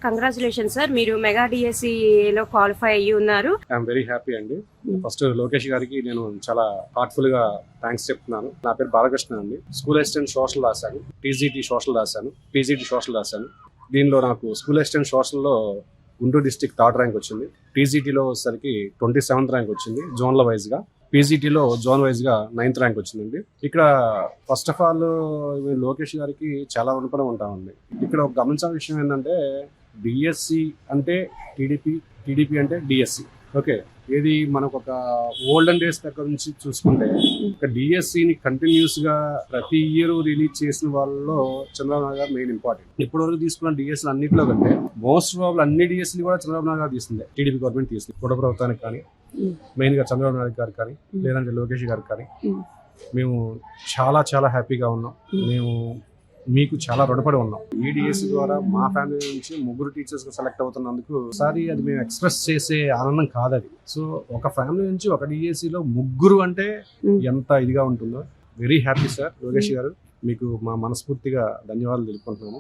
Congratulation sir, మీరు mega DSC లో qualify అయ్యి ఉన్నారు. ఐఎమ్ వెరీ హ్యాపీ అండి. ఫస్ట్ లోకేష్ గారికి నేను చాలా హార్ట్ఫుల్ గా థ్యాంక్స్ చెప్తున్నాను. నా పేరు బాలకృష్ణ అండి. స్కూల్ అసిస్టెంట్ సోషల్ రాశాను, టీజీటీ సోషల్ రాశాను, పీజీటీ సోషల్ రాశాను. దీనిలో నాకు స్కూల్ అసిస్టెంట్ సోషల్లో గుంటూరు డిస్ట్రిక్ట్ 3rd ర్యాంక్ వచ్చింది. టీజీటీలో వచ్చేసరికి 27th ర్యాంక్ వచ్చింది జోన్ల వైజ్ గా. పీజీటీలో జోన్ వైజ్ గా 9th ర్యాంక్ వచ్చిందండి. ఇక్కడ ఫస్ట్ ఆఫ్ ఆల్ లోకేష్ గారికి చాలా రుణపడి ఉంటామండి. ఇక్కడ ఒక గమనించాల్సిన విషయం ఏంటంటే డిఎస్సి అంటే టీడీపీ అంటే డిఎస్సి. ఓకే, ఇది మనకు ఒక ఓల్డెన్ డేస్ దగ్గర నుంచి చూసుకుంటే ఒక డిఎస్సిని కంటిన్యూస్ గా ప్రతి ఇయర్ రిలీజ్ చేసిన వాళ్ళలో చంద్రబాబు నాయుడు గారు మెయిన్ ఇంపార్టెంట్. ఇప్పటివరకు తీసుకున్న డిఎస్సీ అన్నింటిలో కంటే మోస్ట్ ప్రాబుల్ అన్ని డిఎస్సీ కూడా చంద్రబాబు నాయుడు గారు తీసిందే. టీడీపీ గవర్నమెంట్ తీసింది. కుటుంబ ప్రభుత్వానికి కానీ, మెయిన్ గా చంద్రబాబు నాయుడు గారు కానీ, లేదంటే లోకేష్ గారు కానీ మేము చాలా చాలా హ్యాపీగా ఉన్నాం. మేము మీకు చాలా రుణపడి ఉన్నాం. ఈ డిఎస్సి ద్వారా మా ఫ్యామిలీ నుంచి 3 టీచర్స్ సెలెక్ట్ అవుతున్నందుకు ఒకసారి అది మేము ఎక్స్ప్రెస్ చేసే ఆనందం కాదది. సో ఒక ఫ్యామిలీ నుంచి ఒక డిఎస్సిలో 3 అంటే ఎంత ఇదిగా ఉంటుందో. వెరీ హ్యాపీ సార్ లోకేష్ గారు, మీకు మా మనస్ఫూర్తిగా ధన్యవాదాలు తెలుపుకుంటున్నాము.